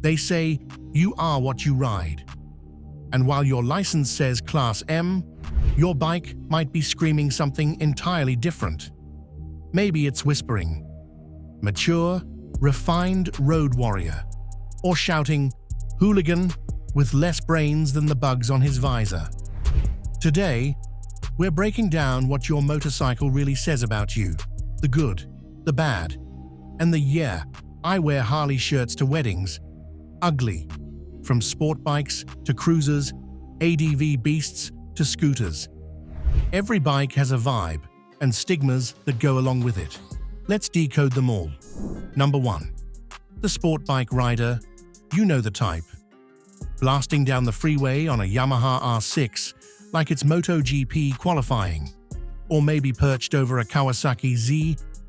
They say you are what you ride. And while your license says Class M, your bike might be screaming something entirely different. Maybe it's whispering, mature, refined road warrior, or shouting, Hooligan, with less brains than the bugs on his visor. Today, we're breaking down what your motorcycle really says about you, the good, the bad, and the yeah, I wear Harley shirts to weddings, ugly, from sport bikes to cruisers, ADV beasts to scooters. Every bike has a vibe and stigmas that go along with it. Let's decode them all. Number 1. The Sportbike Rider. You know the type. Blasting down the freeway on a Yamaha R6 like it's MotoGP qualifying. Or maybe perched over a Kawasaki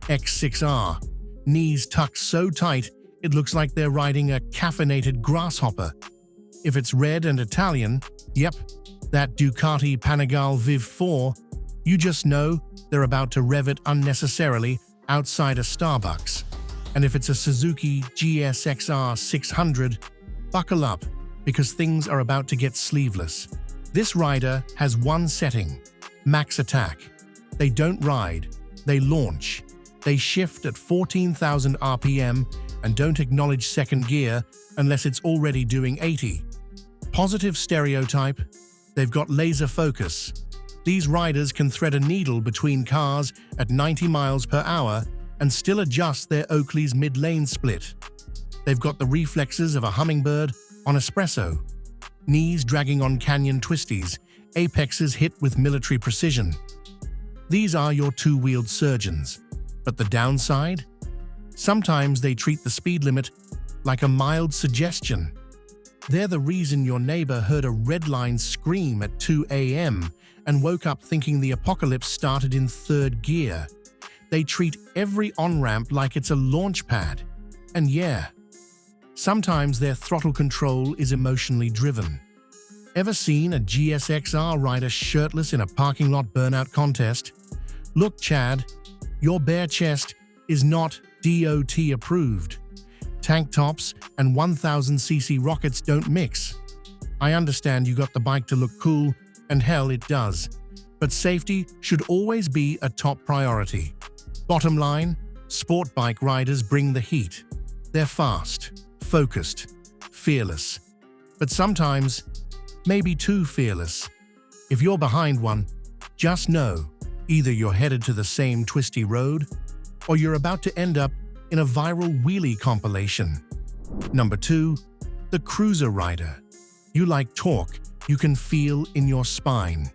ZX6R, knees tucked so tight it looks like they're riding a caffeinated grasshopper. If it's red and Italian, yep, that Ducati Panigale Viv 4, you just know they're about to rev it unnecessarily outside a Starbucks. And if it's a Suzuki GSXR 600, buckle up, because things are about to get sleeveless. This rider has one setting, max attack. They don't ride, they launch. They shift at 14,000 RPM and don't acknowledge second gear unless it's already doing 80. Positive stereotype, they've got laser focus. These riders can thread a needle between cars at 90 miles per hour and still adjust their Oakley's mid-lane split. They've got the reflexes of a hummingbird on espresso, knees dragging on canyon twisties, apexes hit with military precision. These are your two-wheeled surgeons. But the downside? Sometimes they treat the speed limit like a mild suggestion. They're the reason your neighbor heard a red line scream at 2 a.m. and woke up thinking the apocalypse started in third gear. They treat every on-ramp like it's a launch pad. And yeah, sometimes their throttle control is emotionally driven. Ever seen a GSXR rider shirtless in a parking lot burnout contest? Look, Chad, your bare chest is not DOT approved. Tank tops and 1000cc rockets don't mix. I understand you got the bike to look cool, and hell it does. But safety should always be a top priority. Bottom line, sport bike riders bring the heat. They're fast, focused, fearless. But sometimes, maybe too fearless. If you're behind one, just know, either you're headed to the same twisty road, or you're about to end up in a viral wheelie compilation. Number 2, the Cruiser Rider. You like torque you can feel in your spine.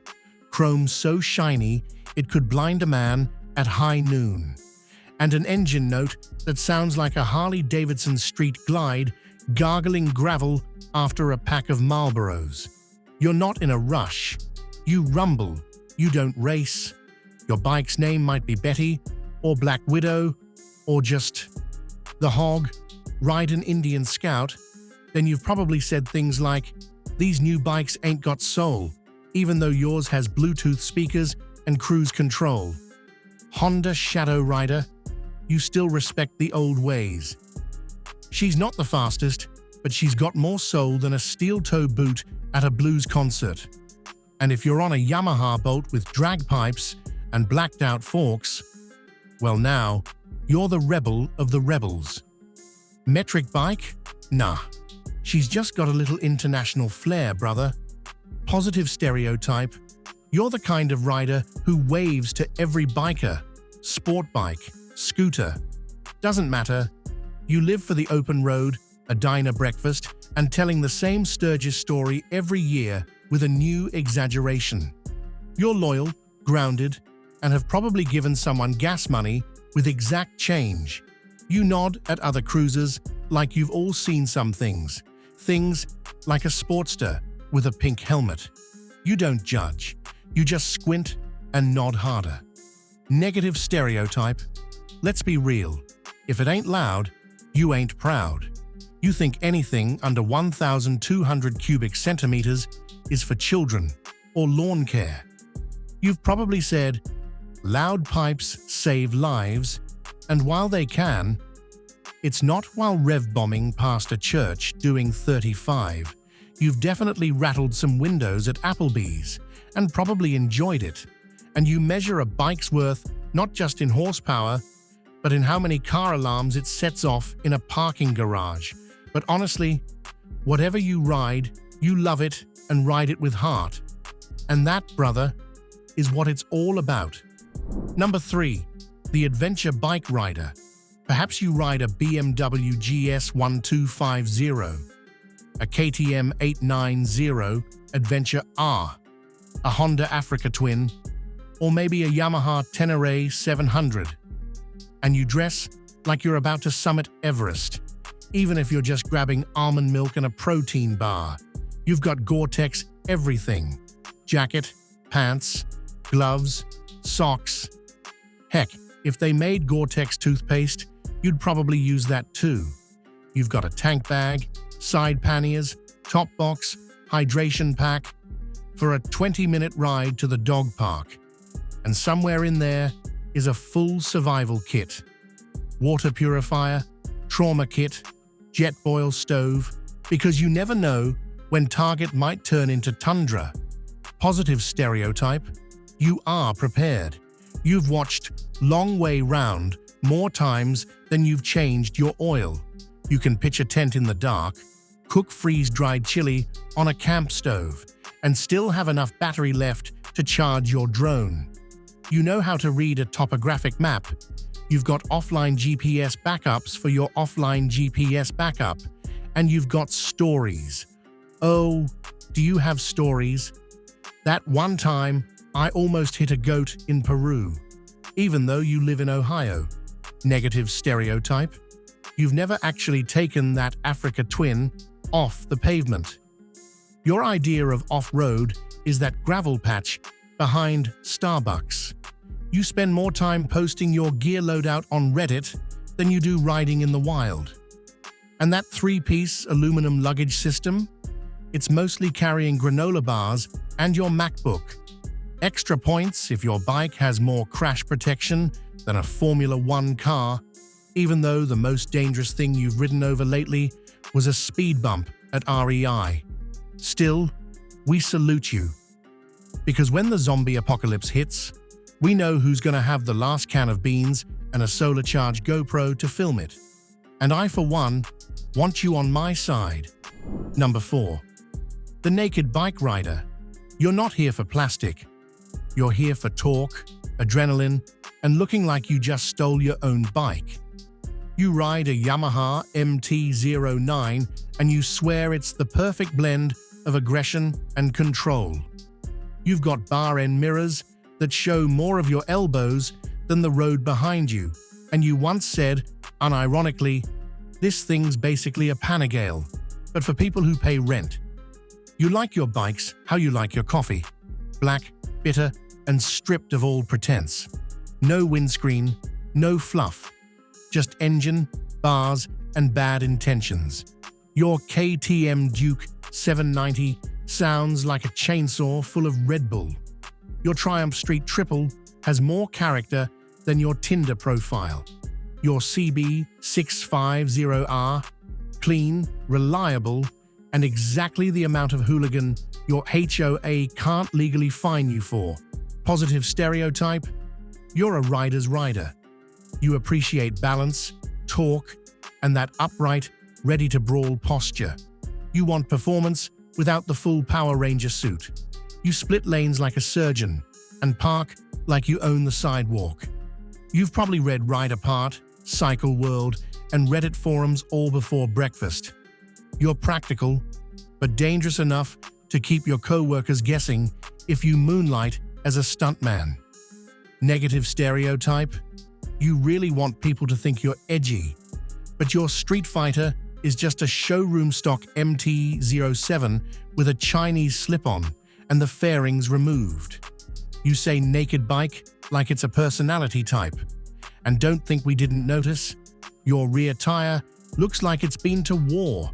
Chrome so shiny it could blind a man at high noon. And an engine note that sounds like a Harley-Davidson Street Glide gargling gravel after a pack of Marlboros. You're not in a rush. You rumble. You don't race. Your bike's name might be Betty, or Black Widow, or just the Hog, ride an Indian Scout. Then you've probably said things like, these new bikes ain't got soul, even though yours has Bluetooth speakers and cruise control. Honda Shadow Rider, you still respect the old ways. She's not the fastest, but she's got more soul than a steel-toe boot at a blues concert. And if you're on a Yamaha boat with drag pipes and blacked-out forks, well now, you're the rebel of the rebels. Metric bike? Nah. She's just got a little international flair, brother. Positive stereotype. You're the kind of rider who waves to every biker, sport bike, scooter. Doesn't matter. You live for the open road, a diner breakfast, and telling the same Sturgis story every year with a new exaggeration. You're loyal, grounded, and have probably given someone gas money with exact change. You nod at other cruisers like you've all seen some things. Things like a Sportster with a pink helmet. You don't judge. You just squint and nod harder. Negative stereotype. Let's be real. If it ain't loud, you ain't proud. You think anything under 1,200 cubic centimeters is for children or lawn care. You've probably said, loud pipes save lives, and while they can, It's not while rev-bombing past a church doing 35. You've definitely rattled some windows at Applebee's and probably enjoyed it. And you measure a bike's worth not just in horsepower, but in how many car alarms it sets off in a parking garage. But honestly, whatever you ride, you love it and ride it with heart. And that, brother, is what it's all about. Number 3. The Adventure Bike Rider. Perhaps you ride a BMW GS 1250, a KTM 890 Adventure R, a Honda Africa Twin, or maybe a Yamaha Tenere 700. And you dress like you're about to summit Everest, even if you're just grabbing almond milk and a protein bar. You've got Gore-Tex everything: jacket, pants, gloves, socks. Heck, if they made Gore-Tex toothpaste, you'd probably use that too. You've got a tank bag, side panniers, top box, hydration pack for a 20-minute ride to the dog park. And somewhere in there is a full survival kit: water purifier, trauma kit, jet boil stove, because you never know when Target might turn into tundra. Positive stereotype: you are prepared. You've watched Long Way Round more times than you've changed your oil. You can pitch a tent in the dark, cook freeze-dried chili on a camp stove, and still have enough battery left to charge your drone. You know how to read a topographic map. You've got offline GPS backups for your offline GPS backup. And you've got stories. Oh, do you have stories? That one time, I almost hit a goat in Peru, even though you live in Ohio. Negative stereotype: you've never actually taken that Africa Twin off the pavement. Your idea of off-road is that gravel patch behind Starbucks. You spend more time posting your gear loadout on Reddit than you do riding in the wild. And that 3-piece aluminum luggage system? It's mostly carrying granola bars and your MacBook. Extra points if your bike has more crash protection than a Formula One car, even though the most dangerous thing you've ridden over lately was a speed bump at REI. Still, we salute you. Because when the zombie apocalypse hits, we know who's going to have the last can of beans and a solar-charged GoPro to film it. And I, for one, want you on my side. Number 4. The Naked Bike Rider. You're not here for plastic. You're here for torque, adrenaline, and looking like you just stole your own bike. You ride a Yamaha MT-09 and you swear it's the perfect blend of aggression and control. You've got bar-end mirrors that show more of your elbows than the road behind you, and you once said, unironically, this thing's basically a Panigale, but for people who pay rent. You like your bikes how you like your coffee: black, bitter, and stripped of all pretense. No windscreen, no fluff, just engine, bars, and bad intentions. Your KTM Duke 790 sounds like a chainsaw full of Red Bull. Your Triumph Street Triple has more character than your Tinder profile. Your CB650R, clean, reliable, and exactly the amount of hooligan your HOA can't legally fine you for. Positive stereotype: you're a rider's rider. You appreciate balance, torque, and that upright, ready-to-brawl posture. You want performance without the full Power Ranger suit. You split lanes like a surgeon and park like you own the sidewalk. You've probably read Ride Apart, Cycle World, and Reddit forums all before breakfast. You're practical, but dangerous enough to keep your co-workers guessing if you moonlight as a stuntman. Negative stereotype: you really want people to think you're edgy, but your Street Fighter is just a showroom stock MT-07 with a Chinese slip-on and the fairings removed. You say naked bike like it's a personality type. And don't think we didn't notice. Your rear tire looks like it's been to war,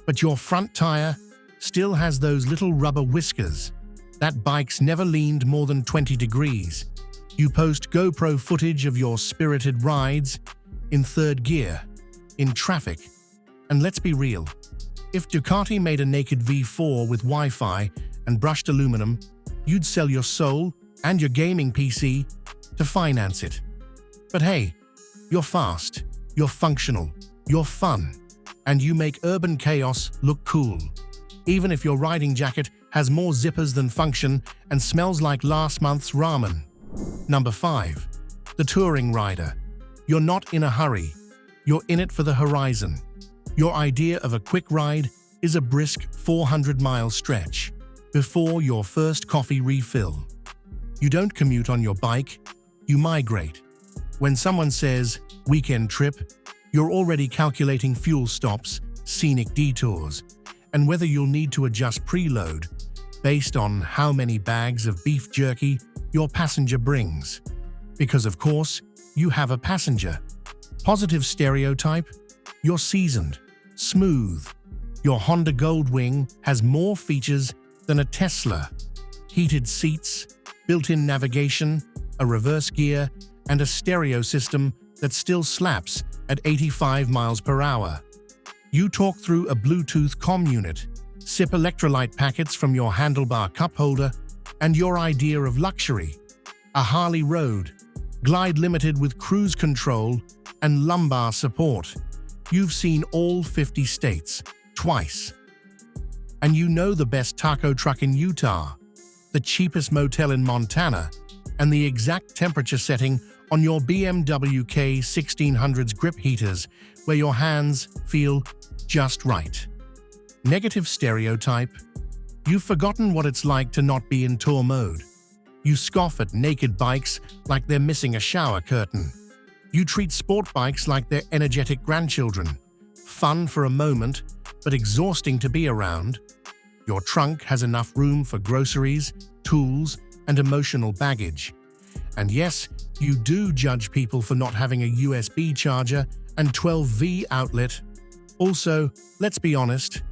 but your front tire still has those little rubber whiskers. That bike's never leaned more than 20 degrees. You post GoPro footage of your spirited rides in third gear, in traffic. And let's be real, if Ducati made a naked V4 with Wi-Fi and brushed aluminum, you'd sell your soul and your gaming PC to finance it. But hey, you're fast, you're functional, you're fun, and you make urban chaos look cool. Even if your riding jacket has more zippers than function and smells like last month's ramen. Number 5. The Touring Rider. You're not in a hurry. You're in it for the horizon. Your idea of a quick ride is a brisk 400-mile stretch before your first coffee refill. You don't commute on your bike, you migrate. When someone says, weekend trip, you're already calculating fuel stops, scenic detours, and whether you'll need to adjust preload based on how many bags of beef jerky your passenger brings. Because of course, you have a passenger. Positive stereotype, you're seasoned, smooth. Your Honda Goldwing has more features than a Tesla. Heated seats, built-in navigation, a reverse gear, and a stereo system that still slaps at 85 miles per hour. You talk through a Bluetooth comm unit, sip electrolyte packets from your handlebar cup holder, and your idea of luxury, a Harley Road, glide limited with cruise control and lumbar support. You've seen all 50 states, twice. And you know the best taco truck in Utah, the cheapest motel in Montana, and the exact temperature setting on your BMW K1600's grip heaters where your hands feel just right. Negative stereotype. You've forgotten what it's like to not be in tour mode. You scoff at naked bikes like they're missing a shower curtain. You treat sport bikes like they're energetic grandchildren. Fun for a moment, but exhausting to be around. Your trunk has enough room for groceries, tools, and emotional baggage. And yes, you do judge people for not having a USB charger and 12V outlet. Also, let's be honest,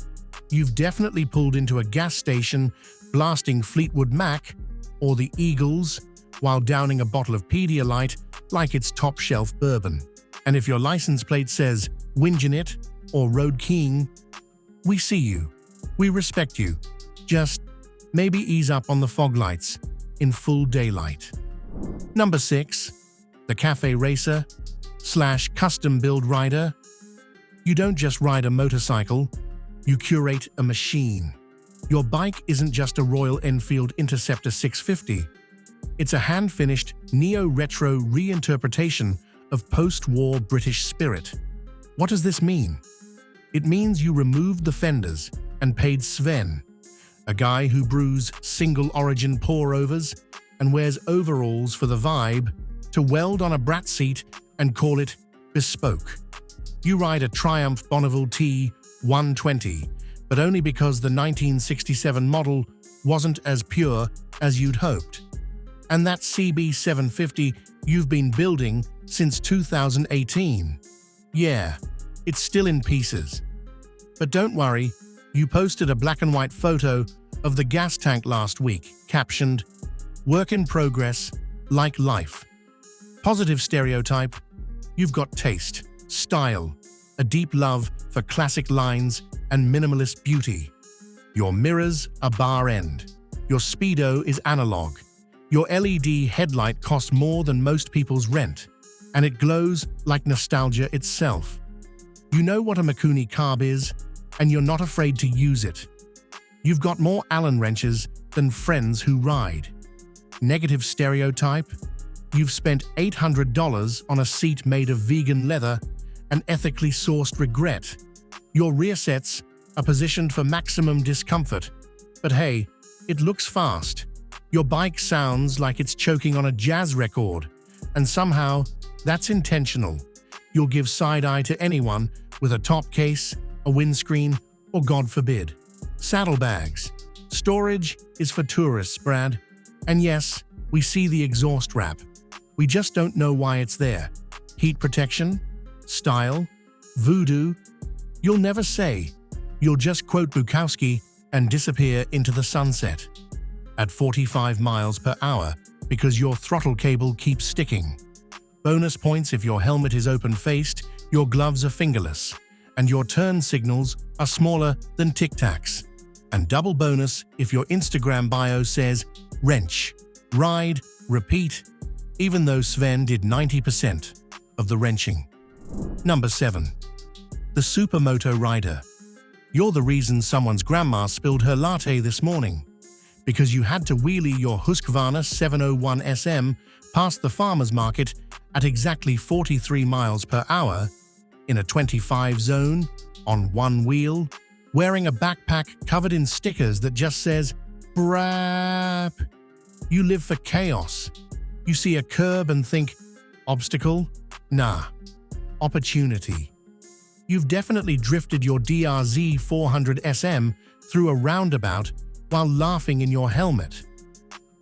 you've definitely pulled into a gas station blasting Fleetwood Mac or the Eagles while downing a bottle of Pedialyte like it's top-shelf bourbon. And if your license plate says Whingin' It or Road King, we see you. We respect you. Just maybe ease up on the fog lights in full daylight. Number 6. The Café Racer / Custom Build Rider. You don't just ride a motorcycle, you curate a machine. Your bike isn't just a Royal Enfield Interceptor 650. It's a hand-finished, neo-retro reinterpretation of post-war British spirit. What does this mean? It means you removed the fenders and paid Sven, a guy who brews single-origin pour-overs and wears overalls for the vibe, to weld on a brat seat and call it bespoke. You ride a Triumph Bonneville T120, but only because the 1967 model wasn't as pure as you'd hoped. And that CB750 you've been building since 2018. Yeah, it's still in pieces. But don't worry, you posted a black and white photo of the gas tank last week, captioned, "Work in progress, like life." Positive stereotype, you've got taste, style, a deep love for classic lines and minimalist beauty. Your mirrors are bar end. Your speedo is analog. Your LED headlight costs more than most people's rent, and it glows like nostalgia itself. You know what a Mikuni carb is, and you're not afraid to use it. You've got more Allen wrenches than friends who ride. Negative stereotype, you've spent $800 on a seat made of vegan leather and ethically sourced regret. Your rear sets are positioned for maximum discomfort, but hey, it looks fast. Your bike sounds like it's choking on a jazz record, and somehow that's intentional. You'll give side-eye to anyone with a top case, a windscreen, or God forbid, saddlebags. Storage is for tourists, Brad. And yes, we see the exhaust wrap. We just don't know why it's there. Heat protection? Style? Voodoo? You'll never say. You'll just quote Bukowski and disappear into the sunset at 45 miles per hour because your throttle cable keeps sticking. Bonus points if your helmet is open-faced Your gloves are fingerless, and your turn signals are smaller than Tic Tacs. And double bonus if your Instagram bio says wrench, ride, repeat, even though Sven did 90% of the wrenching. Number 7. The Supermoto Rider. You're the reason someone's grandma spilled her latte this morning, because you had to wheelie your Husqvarna 701 SM past the farmer's market at exactly 43 miles per hour in a 25 zone on one wheel, wearing a backpack covered in stickers that just says BRAP. You live for chaos. You see a curb and think, obstacle? Nah. Opportunity. You've definitely drifted your DRZ 400 SM through a roundabout while laughing in your helmet.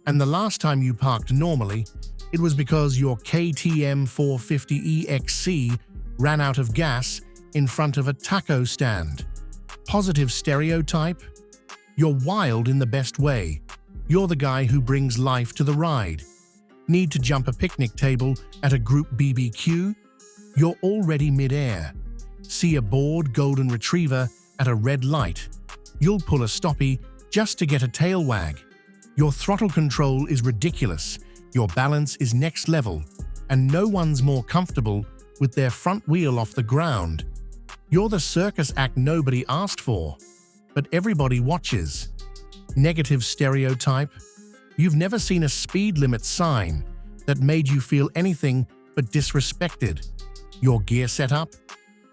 And the last time you parked normally, it was because your KTM 450 EXC ran out of gas in front of a taco stand. Positive stereotype? You're wild in the best way. You're the guy who brings life to the ride. Need to jump a picnic table at a group BBQ? You're already mid-air. See a bored golden retriever at a red light. You'll pull a stoppie just to get a tail wag. Your throttle control is ridiculous, your balance is next level, and no one's more comfortable with their front wheel off the ground. You're the circus act nobody asked for, but everybody watches. Negative stereotype? You've never seen a speed limit sign that made you feel anything but disrespected. Your gear setup?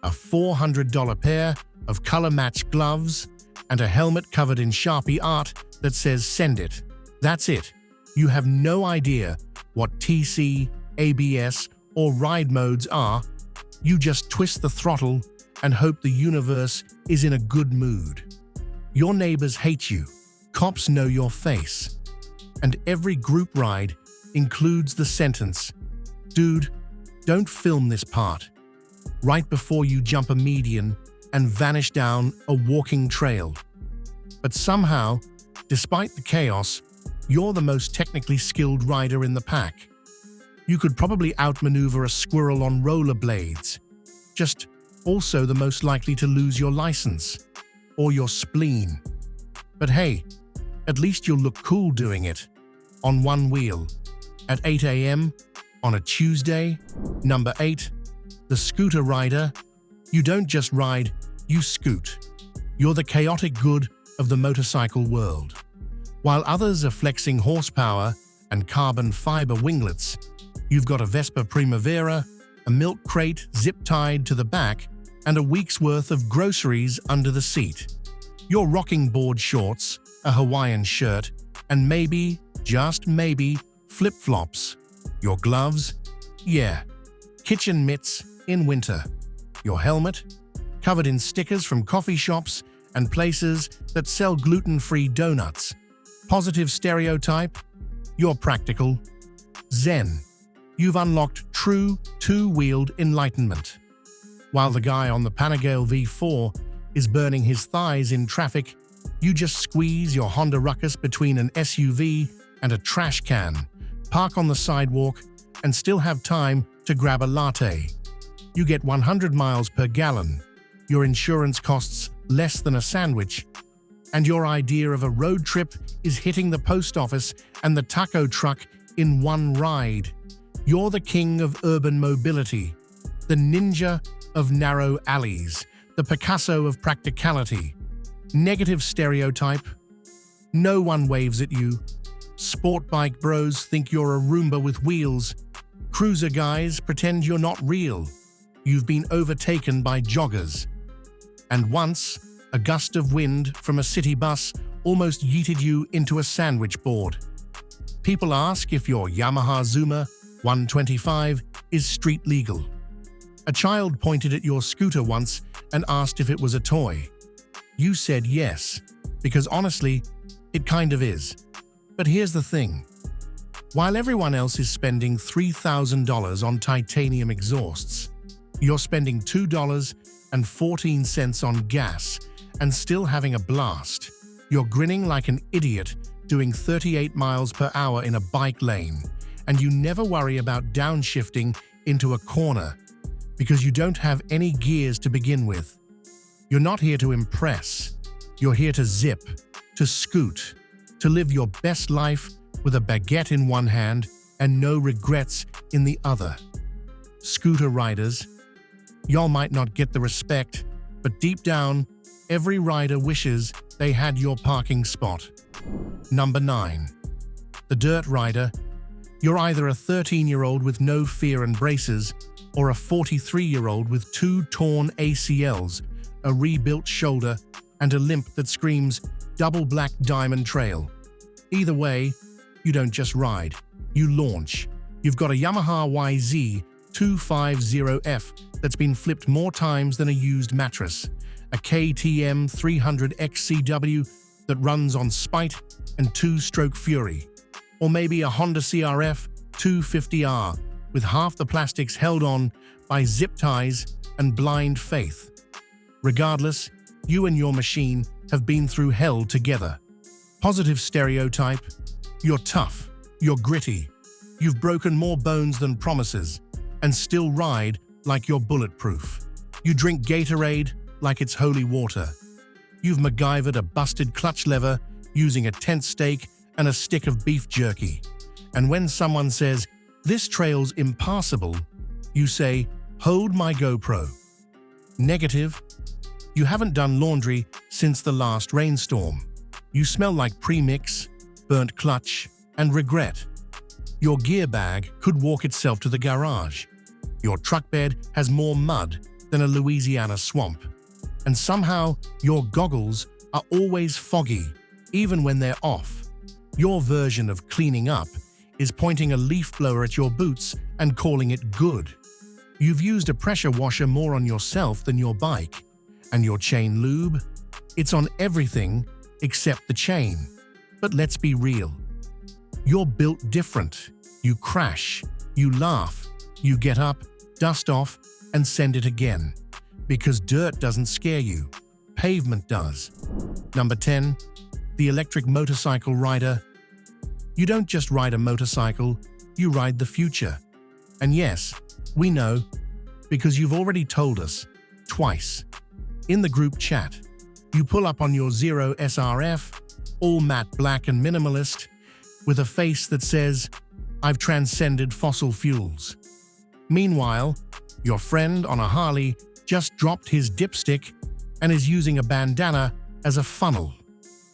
A $400 pair of color-matched gloves and a helmet covered in Sharpie art that says "Send it." That's it. You have no idea what TC, ABS, or ride modes are. You just twist the throttle and hope the universe is in a good mood. Your neighbors hate you, cops know your face, and every group ride includes the sentence, "Dude, don't film this part," right before you jump a median and vanish down a walking trail. But somehow, despite the chaos, you're the most technically skilled rider in the pack. You could probably outmaneuver a squirrel on rollerblades, just also the most likely to lose your license or your spleen. But hey, at least you'll look cool doing it, on one wheel, at 8 a.m. on a Tuesday. Number 8. The Scooter Rider. You don't just ride, you scoot. You're the chaotic good of the motorcycle world. While others are flexing horsepower and carbon fiber winglets, you've got a Vespa Primavera, a milk crate zip-tied to the back, and a week's worth of groceries under the seat. You're rocking board shorts, a Hawaiian shirt, and maybe, just maybe, flip-flops. Your gloves? Yeah, kitchen mitts in winter. Your helmet? Covered in stickers from coffee shops and places that sell gluten-free donuts. Positive stereotype? You're practical. Zen. You've unlocked true two-wheeled enlightenment. While the guy on the Panigale V4 is burning his thighs in traffic, you just squeeze your Honda Ruckus between an SUV and a trash can, park on the sidewalk, and still have time to grab a latte. You get 100 miles per gallon, your insurance costs less than a sandwich, and your idea of a road trip is hitting the post office and the taco truck in one ride. You're the king of urban mobility, the ninja of narrow alleys, the Picasso of practicality. Negative stereotype? No one waves at you. Sportbike bros think you're a Roomba with wheels. Cruiser guys pretend you're not real. You've been overtaken by joggers. And once, a gust of wind from a city bus almost yeeted you into a sandwich board. People ask if your Yamaha Zuma 125 is street legal. A child pointed at your scooter once and asked if it was a toy. You said yes, because honestly, it kind of is. But here's the thing. While everyone else is spending $3,000 on titanium exhausts, you're spending $2.14 on gas and still having a blast. You're grinning like an idiot doing 38 miles per hour in a bike lane, and you never worry about downshifting into a corner because you don't have any gears to begin with. You're not here to impress. You're here to zip, to scoot, to live your best life with a baguette in one hand and no regrets in the other. Scooter riders, y'all might not get the respect, but deep down, every rider wishes they had your parking spot. Number 9. The dirt rider. You're either a 13-year-old with no fear and braces, or a 43-year-old with 2 torn ACLs, a rebuilt shoulder, and a limp that screams double black diamond trail. Either way, you don't just ride, you launch. You've got a Yamaha YZ250F that's been flipped more times than a used mattress, a KTM 300XCW that runs on spite and 2-stroke fury, or maybe a Honda CRF 250R with half the plastics held on by zip ties and blind faith. Regardless, you and your machine have been through hell together. Positive stereotype. You're tough, you're gritty, you've broken more bones than promises, and still ride like you're bulletproof. You drink Gatorade like it's holy water. You've MacGyvered a busted clutch lever using a tent stake and a stick of beef jerky. And when someone says, "This trail's impassable," you say, "Hold my GoPro." Negative. You haven't done laundry since the last rainstorm. You smell like premix, burnt clutch, and regret. Your gear bag could walk itself to the garage. Your truck bed has more mud than a Louisiana swamp. And somehow, your goggles are always foggy, even when they're off. Your version of cleaning up is pointing a leaf blower at your boots and calling it good. You've used a pressure washer more on yourself than your bike. And your chain lube? It's on everything except the chain. But let's be real. You're built different. You crash, you laugh, you get up, dust off, and send it again. Because dirt doesn't scare you. Pavement does. Number 10. The electric motorcycle rider. You don't just ride a motorcycle, you ride the future. And yes, we know, because you've already told us, twice. In the group chat, you pull up on your Zero SRF, all matte black and minimalist, with a face that says, "I've transcended fossil fuels." Meanwhile, your friend on a Harley just dropped his dipstick and is using a bandana as a funnel.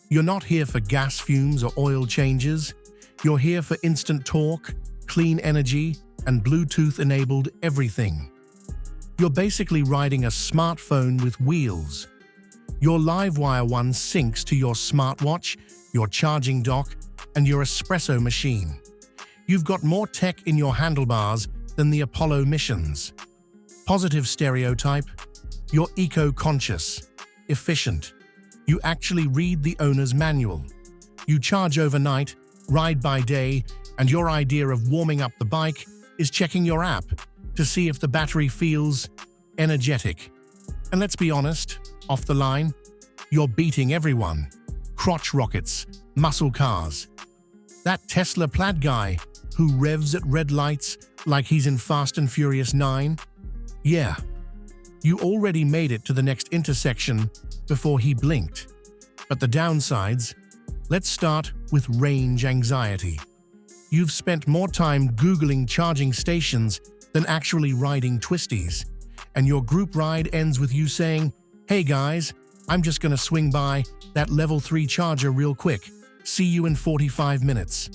You're not here for gas fumes or oil changes. You're here for instant torque, clean energy, and Bluetooth-enabled everything. You're basically riding a smartphone with wheels. Your Livewire one syncs to your smartwatch, your charging dock, and your espresso machine. You've got more tech in your handlebars than the Apollo missions. Positive stereotype. You're eco-conscious, efficient. You actually read the owner's manual. You charge overnight, ride by day, and your idea of warming up the bike is checking your app to see if the battery feels energetic. And let's be honest, off the line, you're beating everyone. Crotch rockets, muscle cars. That Tesla plaid guy who revs at red lights like he's in Fast and Furious 9? Yeah. You already made it to the next intersection before he blinked. But the downsides? Let's start with range anxiety. You've spent more time Googling charging stations than actually riding twisties. And your group ride ends with you saying, "Hey guys, I'm just gonna swing by that level 3 charger real quick. See you in 45 minutes.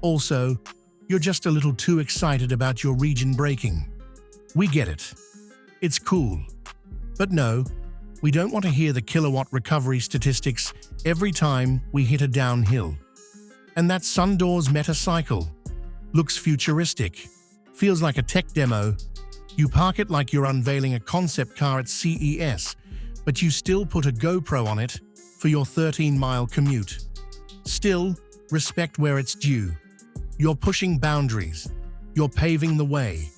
Also, you're just a little too excited about your region braking. We get it. It's cool. But no, we don't want to hear the kilowatt recovery statistics every time we hit a downhill. And that Sundoors Metacycle looks futuristic, feels like a tech demo. You park it like you're unveiling a concept car at CES, but you still put a GoPro on it for your 13-mile commute. Still, respect where it's due. You're pushing boundaries. You're paving the way.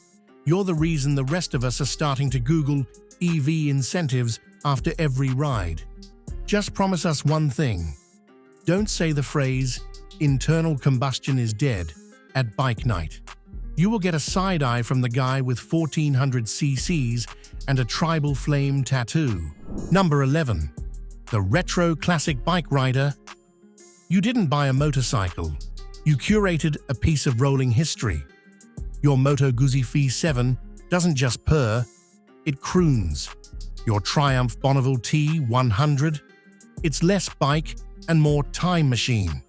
You're the reason the rest of us are starting to Google EV incentives after every ride. Just promise us one thing. Don't say the phrase, "internal combustion is dead," at bike night. You will get a side eye from the guy with 1400 cc's and a tribal flame tattoo. Number 11. The retro classic bike rider. You didn't buy a motorcycle. You curated a piece of rolling history. Your Moto Guzzi Phi 7 doesn't just purr, it croons. Your Triumph Bonneville T100, it's less bike and more time machine.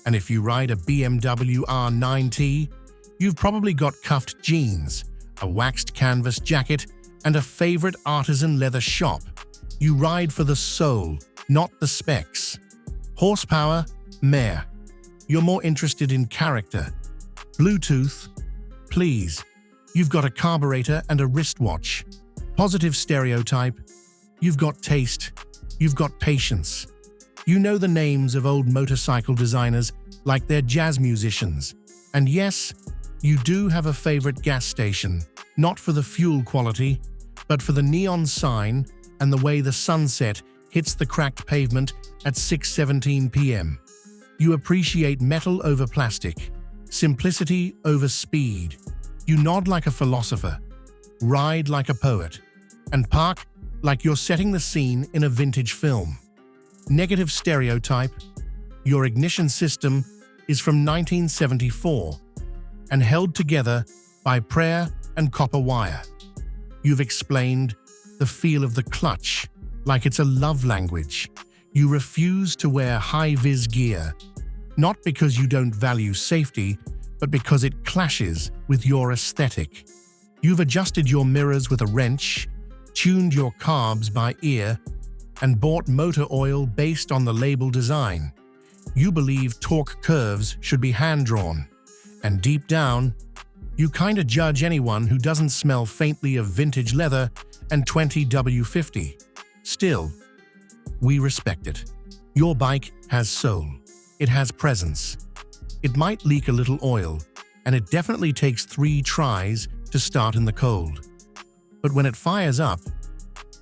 And if you ride a BMW R9T, you've probably got cuffed jeans, a waxed canvas jacket, and a favorite artisan leather shop. You ride for the soul, not the specs. Horsepower, meh. You're more interested in character. Bluetooth, please. You've got a carburetor and a wristwatch. Positive stereotype, you've got taste, you've got patience. You know the names of old motorcycle designers like they're jazz musicians. And yes, you do have a favorite gas station, not for the fuel quality, but for the neon sign and the way the sunset hits the cracked pavement at 6:17 p.m. You appreciate metal over plastic, simplicity over speed. You nod like a philosopher, ride like a poet, and park like you're setting the scene in a vintage film. Negative stereotype, your ignition system is from 1974 and held together by prayer and copper wire. You've explained the feel of the clutch like it's a love language. You refuse to wear high-vis gear, not because you don't value safety, but because it clashes with your aesthetic. You've adjusted your mirrors with a wrench, tuned your carbs by ear, and bought motor oil based on the label design. You believe torque curves should be hand-drawn, and deep down, you kinda judge anyone who doesn't smell faintly of vintage leather and 20 W50. Still, we respect it. Your bike has soul. It has presence. It might leak a little oil, and it definitely takes 3 tries to start in the cold. But when it fires up,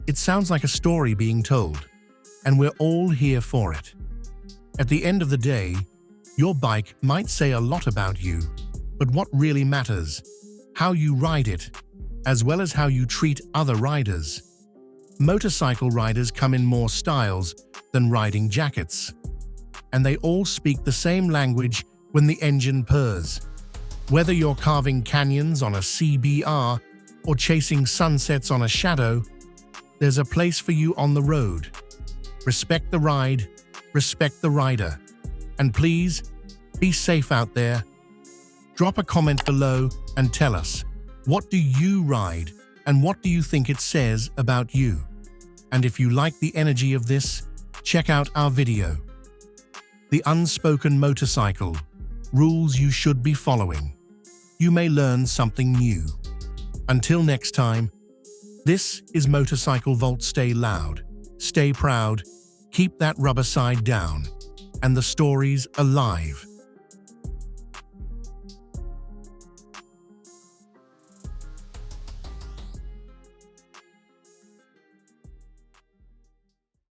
it sounds like a story being told, and we're all here for it. At the end of the day, your bike might say a lot about you, but what really matters, how you ride it, as well as how you treat other riders. Motorcycle riders come in more styles than riding jackets, and they all speak the same language when the engine purrs. Whether you're carving canyons on a CBR or chasing sunsets on a Shadow, there's a place for you on the road. Respect the ride, respect the rider, and please, be safe out there. Drop a comment below and tell us, what do you ride and what do you think it says about you? And if you like the energy of this, check out our video. The unspoken motorcycle, rules you should be following. You may learn something new. Until next time, this is Motorcycle Vault. Stay loud, stay proud, keep that rubber side down, and the stories alive.